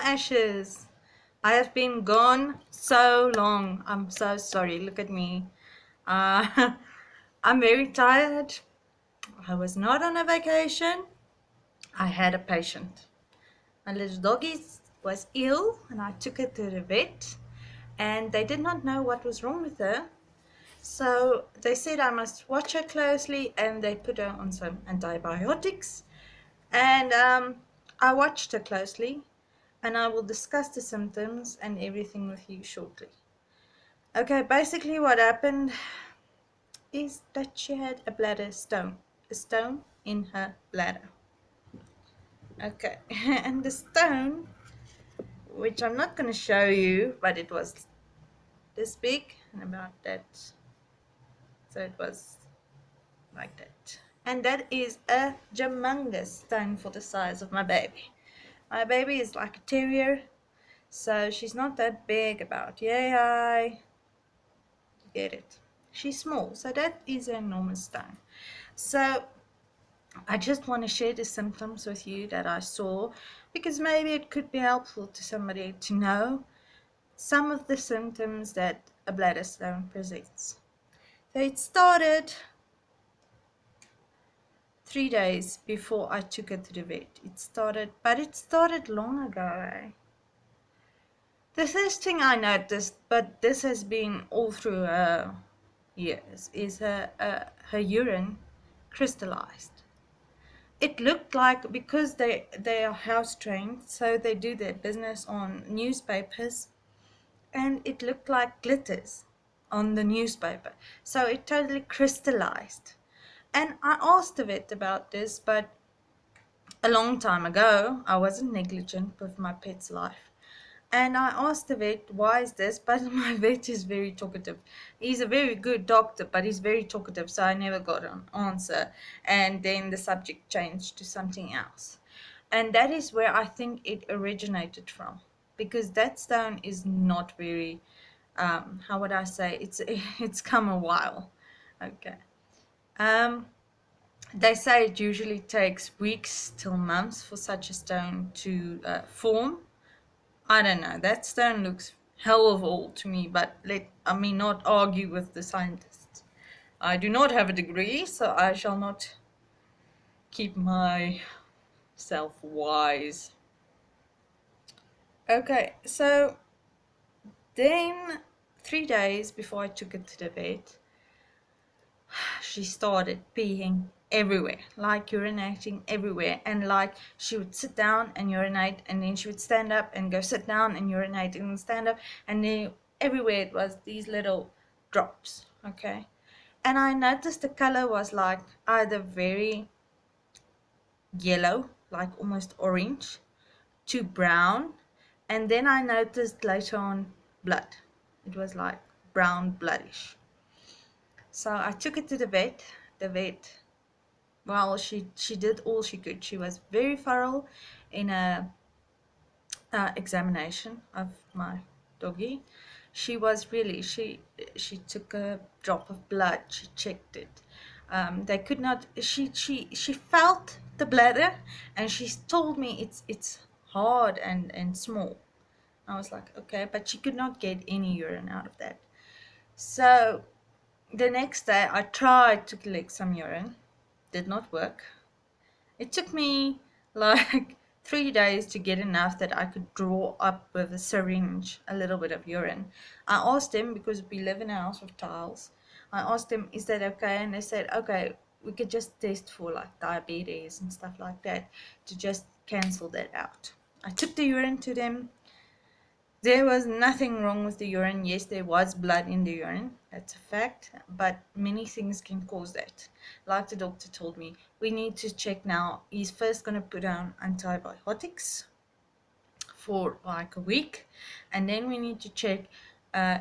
Ashes. I have been gone so long. I'm so sorry. Look at me. Uh, I'm very tired. I was not on a vacation. I had a patient. My little doggy was ill and I took her to the vet and they did not know what was wrong with her. So they said I must watch her closely and they put her on some antibiotics. And I watched her closely and I will discuss the symptoms and everything with you shortly. Okay, basically what happened is that she had a bladder stone, a stone in her bladder. Okay, and the stone, which I'm not going to show you, but it was this big and about that. So it was like that. And that is a humongous stone for the size of my baby. My baby is like a terrier, so she's not that big about yay, get it. She's small, so that is an enormous stone. So I just want to share the symptoms with you that I saw because maybe it could be helpful to somebody to know some of the symptoms that a bladder stone presents. So it started 3 days before I took her to the vet. It started long ago. The first thing I noticed, but this has been all through her years, is her urine crystallized. It looked like, because they are house trained, so they do their business on newspapers, and it looked like glitters on the newspaper. So it totally crystallized. And I asked the vet about this, but a long time ago, I wasn't negligent with my pet's life. And I asked the vet, why is this? But my vet is very talkative. He's a very good doctor, but he's very talkative, so I never got an answer. And then the subject changed to something else. And that is where I think it originated from. Because that stone is not very, how would I say, it's come a while. Okay. They say it usually takes weeks till months for such a stone to form. I don't know. That stone looks hell of old to me, but let me not argue with the scientists. I do not have a degree, so I shall not keep myself wise. Okay, so then 3 days before I took it to the vet, she started peeing everywhere, like urinating everywhere, and like she would sit down and urinate, and then she would stand up and go sit down and urinate and stand up, and then everywhere it was these little drops. Okay, and I noticed the color was like either very yellow, like almost orange, to brown, and then I noticed later on blood. It was like brown bloodish. So I took it to the vet. The vet, well, she did all she could. She was very thorough in a examination of my doggy. She was really, she took a drop of blood. She checked it. They could not. She felt the bladder, and she told me it's hard and small. I was like, okay, but she could not get any urine out of that. So the next day, I tried to collect some urine. Did not work. It took me like 3 days to get enough that I could draw up with a syringe a little bit of urine. I asked them, because we live in a house with tiles, I asked them, is that okay? And they said, okay, we could just test for like diabetes and stuff like that to just cancel that out. I took the urine to them. There was nothing wrong with the urine. Yes, there was blood in the urine. That's a fact. But many things can cause that. Like the doctor told me, we need to check now. He's first going to put on antibiotics for like a week. And then we need to check,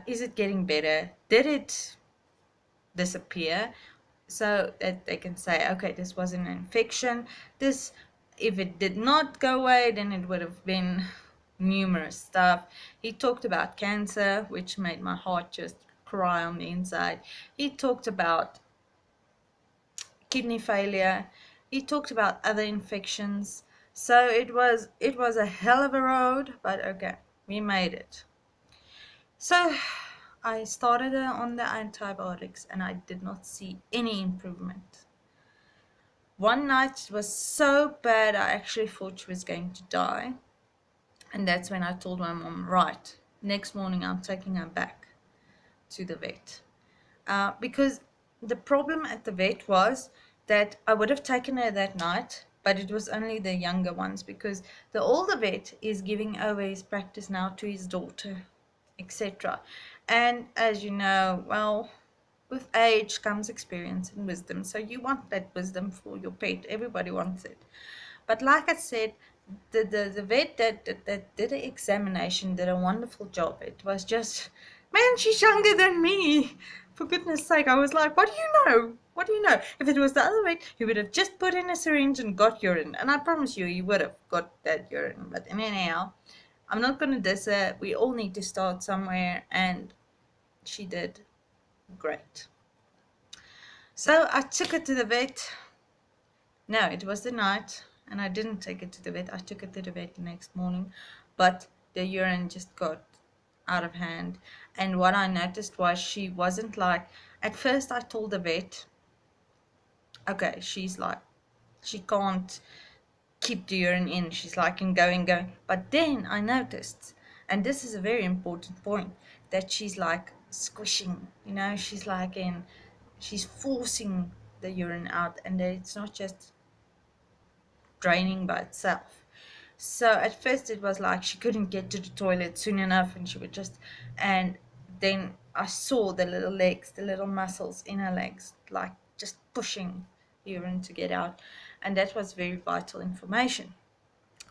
is it getting better? Did it disappear? So that they can say, okay, this was an infection. This, if it did not go away, then it would have been numerous stuff. He talked about cancer, which made my heart just cry on the inside. He talked about kidney failure. He talked about other infections. So it was a hell of a road, but okay, we made it. So I started her on the antibiotics and I did not see any improvement. One night it was so bad I actually thought she was going to die. And that's when I told my mom, right, next morning I'm taking her back to the vet. Because the problem at the vet was that I would have taken her that night, but it was only the younger ones because the older vet is giving over his practice now to his daughter, etc. And as you know, well, with age comes experience and wisdom. So you want that wisdom for your pet. Everybody wants it. But like I said, the vet that did the examination did a wonderful job. It was just, man, she's younger than me. For goodness sake, I was like, what do you know? What do you know? If it was the other vet, he would have just put in a syringe and got urine. And I promise you, he would have got that urine. But anyhow, I'm not going to diss her. We all need to start somewhere. And she did great. So I took her to the vet. No, it was the night, and I didn't take it to the vet. I took it to the vet the next morning, but the urine just got out of hand. And what I noticed was she wasn't like, at first I told the vet, okay, she's like, she can't keep the urine in. She's like in going. But then I noticed, and this is a very important point, that she's like squishing, she's like she's forcing the urine out, and that it's not just draining by itself. So at first it was like she couldn't get to the toilet soon enough and she would just, and then I saw the little legs, the little muscles in her legs, like just pushing urine to get out. And that was very vital information.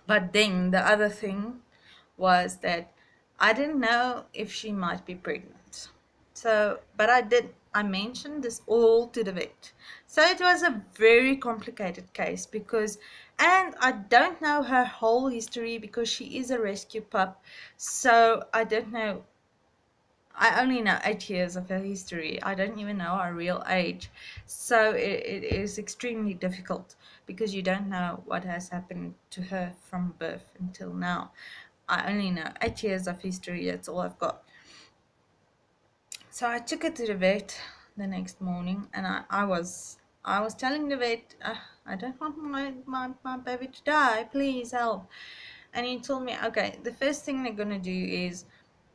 But then the other thing was that I didn't know if she might be pregnant. So, but I mentioned this all to the vet. So it was a very complicated case because, and I don't know her whole history because she is a rescue pup. So I don't know, I only know 8 years of her history. I don't even know her real age. So it is extremely difficult because you don't know what has happened to her from birth until now. I only know 8 years of history. That's all I've got. So I took her to the vet the next morning, and I was telling the vet, I don't want my baby to die. Please help. And he told me, okay, the first thing they're gonna do is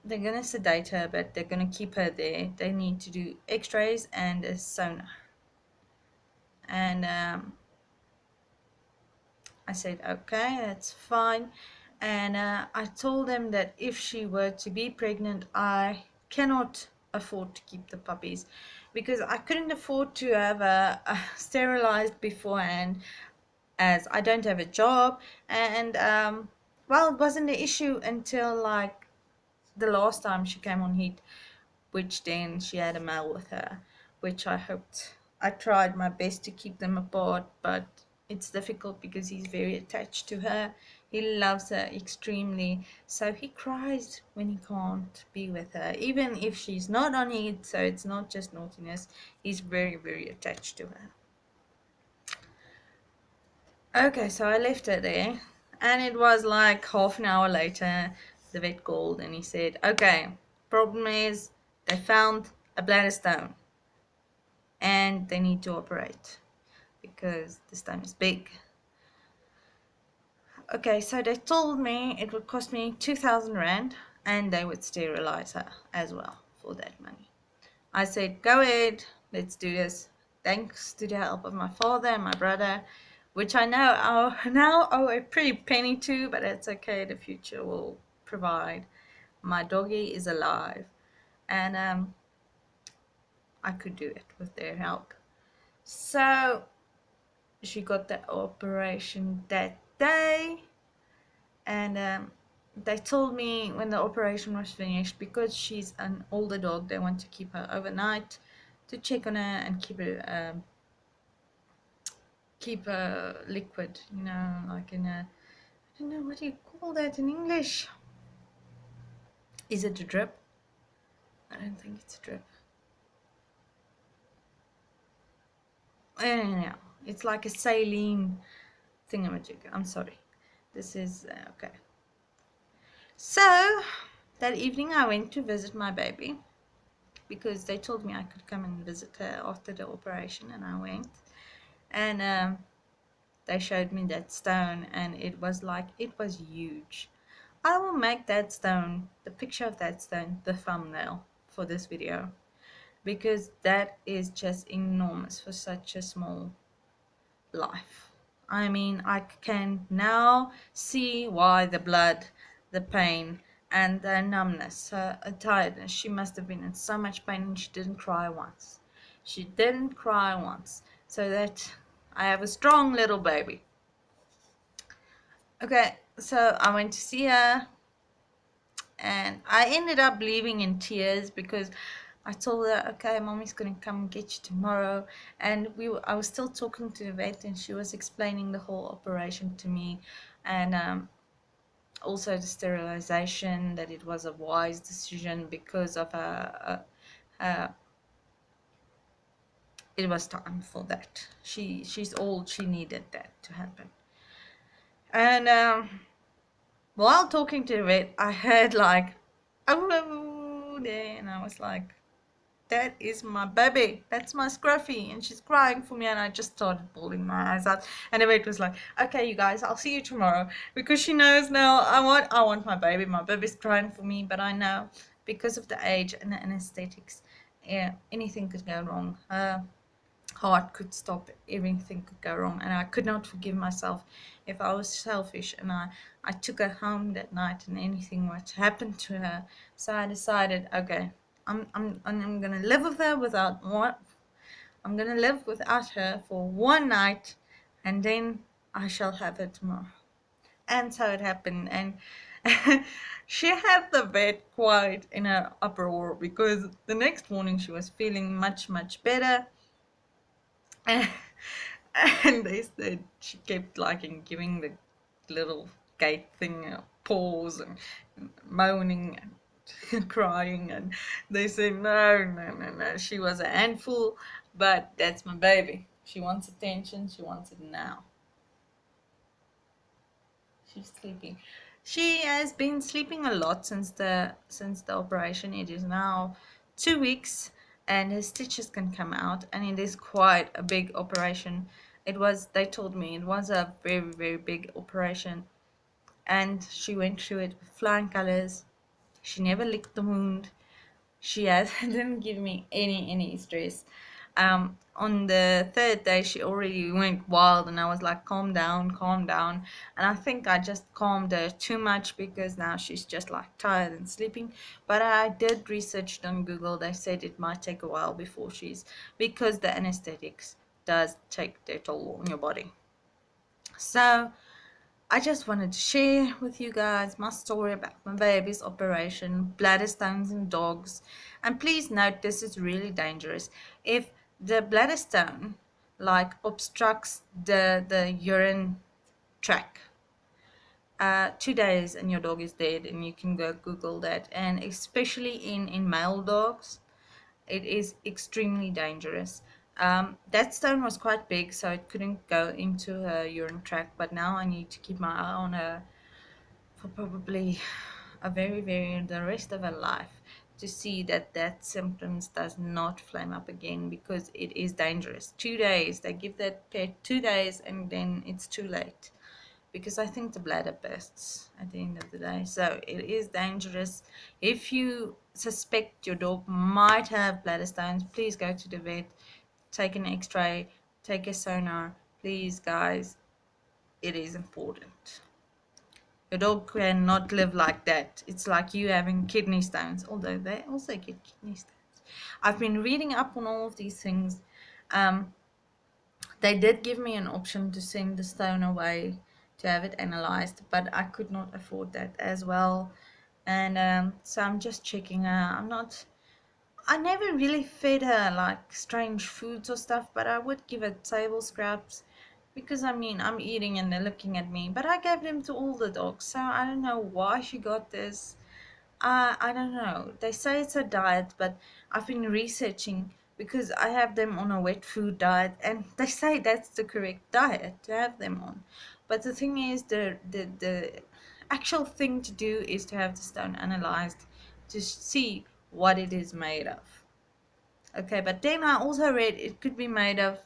they're gonna sedate her, but they're gonna keep her there. They need to do X-rays and a sonar. And I said, okay, that's fine. And I told them that if she were to be pregnant, I cannot afford to keep the puppies because I couldn't afford to have a sterilized beforehand as I don't have a job. And well, it wasn't an issue until like the last time she came on heat, which then she had a male with her, which I tried my best to keep them apart, but it's difficult because he's very attached to her. He loves her extremely, so he cries when he can't be with her, even if she's not on heat, so it's not just naughtiness. He's very, very attached to her. Okay, so I left her there, and it was like half an hour later, the vet called and he said, okay, problem is they found a bladder stone and they need to operate because the stone is big. Okay, so they told me it would cost me 2,000 Rand and they would sterilize her as well for that money. I said, go ahead, let's do this. Thanks to the help of my father and my brother, which I now owe a pretty penny to, but it's okay, the future will provide. My doggy is alive, and I could do it with their help. So she got the operation that day, and they told me when the operation was finished, because she's an older dog, they want to keep her overnight to check on her and keep her liquid, like in a, I don't know, what do you call that in English? Is it a drip? I don't think it's a drip. Anyhow, it's like a saline thingamajig. I'm sorry. This is okay. So that evening I went to visit my baby because they told me I could come and visit her after the operation, and I went. And they showed me that stone, and it was huge. I will make that stone, the picture of that stone, the thumbnail for this video, because that is just enormous for such a small life. I mean, I can now see why the blood, the pain, and the numbness, her tiredness. She must have been in so much pain, and she didn't cry once. She didn't cry once. So that I have a strong little baby. Okay, so I went to see her, and I ended up leaving in tears because I told her, okay, mommy's gonna come get you tomorrow. And I was still talking to the vet, and she was explaining the whole operation to me, and also the sterilization, that it was a wise decision because of it was time for that. She's old, she needed that to happen. And while talking to the vet, I heard like, oh, there, and I was like, that is my baby. That's my Scruffy. And she's crying for me, and I just started bawling my eyes out. And the vet was like, okay, you guys, I'll see you tomorrow. Because she knows now I want my baby. My baby's crying for me, but I know because of the age and the anesthetics, yeah, anything could go wrong. Heart could stop, everything could go wrong, and I could not forgive myself if I was selfish and I took her home that night and anything what happened to her. So I decided, okay, I'm gonna live with her without what I'm gonna live without her for one night, and then I shall have her tomorrow. And so it happened, and she had the vet quite in an uproar because the next morning she was feeling much better. And they said she kept like giving the little gate thing a pause and moaning and crying, and they said no, she was a handful, but that's my baby. She wants attention, she wants it now. She's sleeping. She has been sleeping a lot since the operation. It is now 2 weeks, and her stitches can come out, and it is quite a big operation. They told me it was a very big operation, and she went through it with flying colors. She never licked the wound. She didn't give me any stress. On the third day, she already went wild, and I was like, calm down, calm down. And I think I just calmed her too much because now she's just like tired and sleeping. But I did research on Google. They said it might take a while before because the anesthetics does take their toll on your body. So I just wanted to share with you guys my story about my baby's operation, bladder stones in dogs. And please note, this is really dangerous. If the bladder stone like obstructs the urine tract, 2 days and your dog is dead, and you can go Google that. And especially in male dogs, it is extremely dangerous. That stone was quite big, so it couldn't go into her urine tract, but now I need to keep my eye on her for probably the rest of her life, to see that symptoms does not flame up again, because it is dangerous. 2 days, they give that pet 2 days, and then it's too late, because I think the bladder bursts at the end of the day. So it is dangerous. If you suspect your dog might have bladder stones, please go to the vet, take an x-ray, take a sonar. Please, guys, it is important. Your dog cannot live like that. It's like you having kidney stones, although they also get kidney stones. I've been reading up on all of these things. They did give me an option to send the stone away to have it analyzed, but I could not afford that as well. And so I'm just checking her. I never really fed her like strange foods or stuff, but I would give her table scraps, because I mean, I'm eating and they're looking at me. But I gave them to all the dogs, so I don't know why she got this. I don't know. They say it's a diet, but I've been researching because I have them on a wet food diet, and they say that's the correct diet to have them on. But the thing is, the actual thing to do is to have the stone analyzed to see what it is made of. Okay, but then I also read it could be made of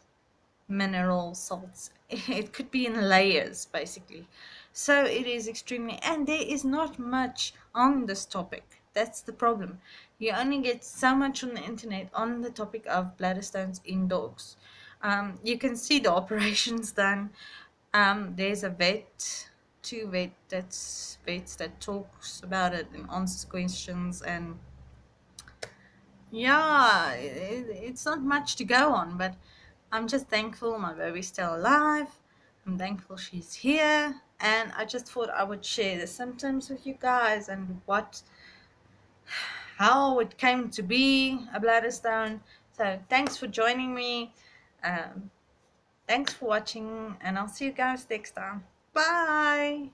mineral salts. It could be in layers, basically. So it is extremely, and there is not much on this topic. That's the problem. You only get so much on the internet on the topic of bladder stones in dogs. You can see the operations done. There's a vet, vets that talks about it and answers questions, and yeah, it's not much to go on, but I'm just thankful my baby's still alive. I'm thankful she's here, and I just thought I would share the symptoms with you guys and how it came to be a bladder stone. So thanks for joining me. Um, Thanks for watching, and I'll see you guys next time. Bye.